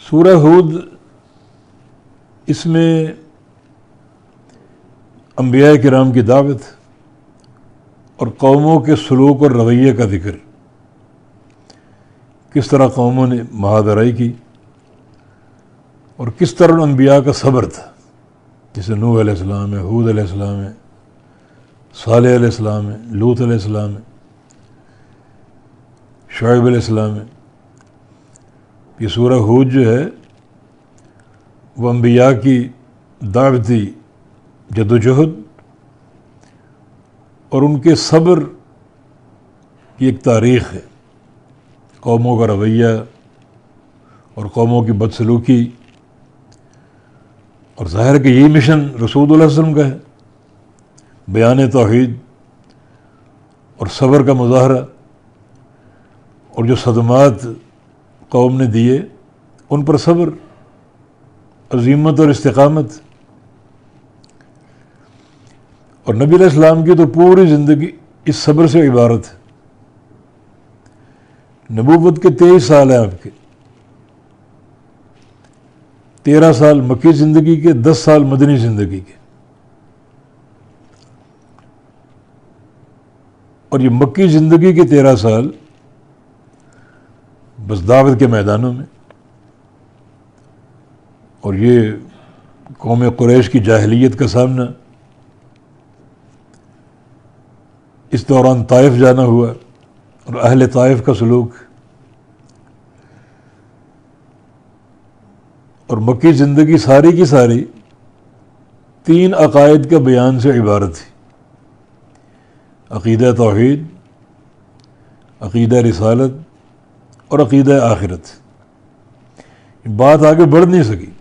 سورہ ہود اس میں انبیاء کرام کی دعوت اور قوموں کے سلوک اور رویے کا ذکر، کس طرح قوموں نے مہادرائی کی اور کس طرح انبیاء کا صبر تھا، جیسے نوح علیہ السلام ہے، ہود علیہ السلام ہے، صالح علیہ السلام ہے، لوط علیہ السلام ہے، شعیب علیہ السلام ہے۔ یہ سورہ ہود جو ہے وہ انبیاء کی دعوتی جدوجہد اور ان کے صبر کی ایک تاریخ ہے، قوموں کا رویہ اور قوموں کی بدسلوکی، اور ظاہر ہے کہ یہی مشن رسول اللہ صلی اللہ علیہ وسلم کا ہے، بیان توحید اور صبر کا مظاہرہ، اور جو صدمات قوم نے دیے ان پر صبر، عزیمت اور استقامت۔ اور نبی علیہ السلام کی تو پوری زندگی اس صبر سے عبارت ہے۔ نبوت کے 23 سال ہیں آپ کے، 13 سال مکی زندگی کے، 10 سال مدنی زندگی کے، اور یہ مکی زندگی کے 13 سال بس دعوت کے میدانوں میں، اور یہ قوم قریش کی جاہلیت کا سامنا، اس دوران طائف جانا ہوا اور اہل طائف کا سلوک، اور مکی زندگی ساری کی ساری 3 عقائد کے بیان سے عبارت تھی: عقیدہ توحید، عقیدہ رسالت اور عقیدہ آخرت۔ بات آگے بڑھ نہیں سکی،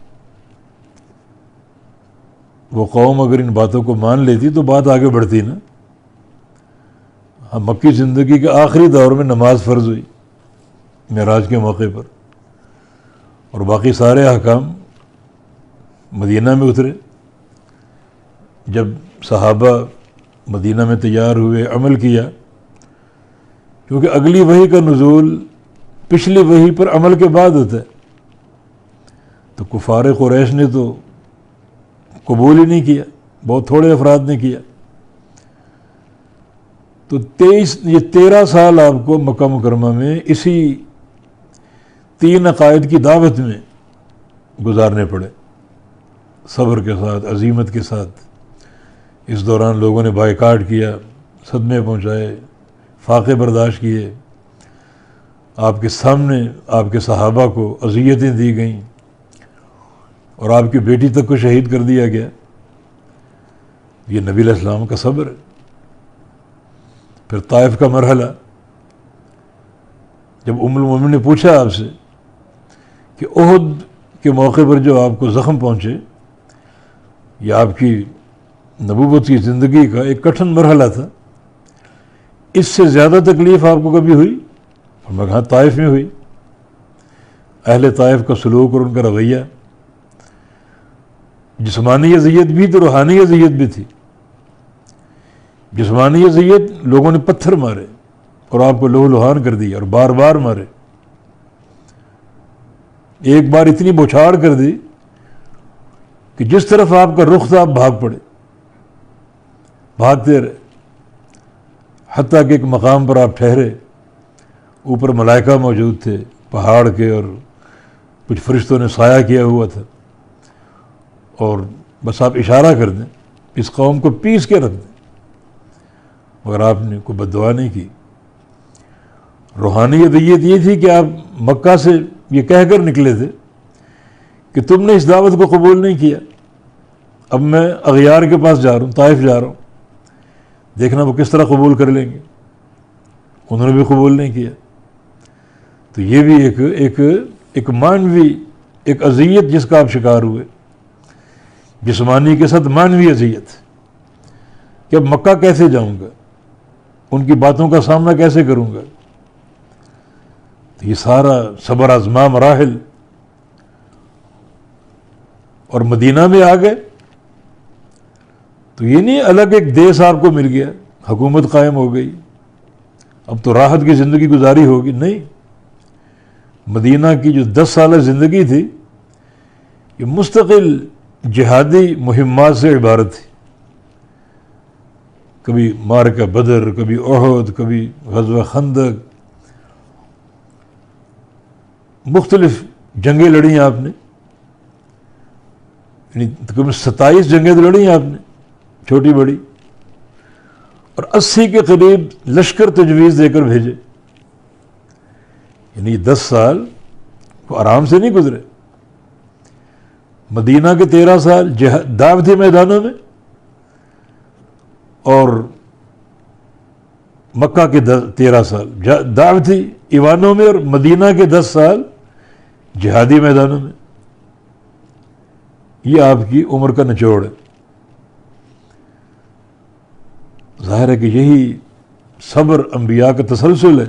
وہ قوم اگر ان باتوں کو مان لیتی تو بات آگے بڑھتی نا۔ مکی زندگی کے آخری دور میں نماز فرض ہوئی معراج کے موقع پر، اور باقی سارے احکام مدینہ میں اترے۔ جب صحابہ مدینہ میں تیار ہوئے، عمل کیا، کیونکہ اگلی وحی کا نزول پچھلی وحی پر عمل کے بعد ہوتا ہے، تو کفار قریش نے تو قبول ہی نہیں کیا، بہت تھوڑے افراد نے کیا۔ تو 13 سال آپ کو مکہ مکرمہ میں اسی 3 عقائد کی دعوت میں گزارنے پڑے، صبر کے ساتھ، عزیمت کے ساتھ۔ اس دوران لوگوں نے بائیکاٹ کیا، صدمے پہنچائے، فاقے برداشت کیے، آپ کے سامنے آپ کے صحابہ کو اذیتیں دی گئیں، اور آپ کی بیٹی تک کو شہید کر دیا گیا۔ یہ نبی علیہ السلام کا صبر ہے۔ پھر طائف کا مرحلہ، جب ام المومنین نے پوچھا آپ سے کہ احد کے موقع پر جو آپ کو زخم پہنچے، یہ آپ کی نبوت کی زندگی کا ایک کٹھن مرحلہ تھا، اس سے زیادہ تکلیف آپ کو کبھی ہوئی؟ اور کہا طائف میں ہوئی۔ اہل طائف کا سلوک اور ان کا رویہ، جسمانی اذیت بھی تو روحانی اذیت بھی تھی۔ جسمانی اذیت، لوگوں نے پتھر مارے اور آپ کو لہو لہان کر دیا، اور بار بار مارے۔ ایک بار اتنی بوچھاڑ کر دی کہ جس طرف آپ کا رخ تھا آپ بھاگ پڑے، بھاگتے رہے، حتیٰ کہ ایک مقام پر آپ ٹھہرے، اوپر ملائکہ موجود تھے پہاڑ کے، اور کچھ فرشتوں نے سایہ کیا ہوا تھا، اور بس آپ اشارہ کر دیں اس قوم کو پیس کے رکھ دیں، مگر آپ نے کوئی بد دعا نہیں کی۔ روحانی اذیت یہ تھی کہ آپ مکہ سے یہ کہہ کر نکلے تھے کہ تم نے اس دعوت کو قبول نہیں کیا، اب میں اغیار کے پاس جا رہا ہوں، طائف جا رہا ہوں، دیکھنا وہ کس طرح قبول کر لیں گے۔ انہوں نے بھی قبول نہیں کیا۔ تو یہ بھی ایک معنوی ایک اذیت جس کا آپ شکار ہوئے، جسمانی کے ساتھ معنوی اذیت، کہ اب مکہ کیسے جاؤں گا، ان کی باتوں کا سامنا کیسے کروں گا۔ تو یہ سارا صبر آزما مراحل، اور مدینہ میں آ گئے تو یہ نہیں الگ ایک دیس آپ کو مل گیا، حکومت قائم ہو گئی، اب تو راحت کی زندگی گزاری ہوگی، نہیں۔ مدینہ کی جو 10 سالہ زندگی تھی یہ مستقل جہادی مہمات سے عبارت تھی. کبھی معرکہ بدر، کبھی احد، کبھی غزوہ خندق، مختلف جنگیں لڑی ہیں آپ نے، یعنی تقریباً 27 جنگیں تو لڑی ہیں آپ نے چھوٹی بڑی، اور 80 کے قریب لشکر تجویز دے کر بھیجے. یعنی 10 سال کو آرام سے نہیں گزرے. مدینہ کے 13 سال دعوتی میدانوں میں، اور مکہ کے 13 سال دعوتی ایوانوں میں، اور مدینہ کے 10 سال جہادی میدانوں میں. یہ آپ کی عمر کا نچوڑ ہے. ظاہر ہے کہ یہی صبر انبیاء کا تسلسل ہے.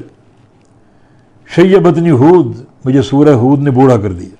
شیبتنی ہود، مجھے سورہ ہود نے بوڑھا کر دیا.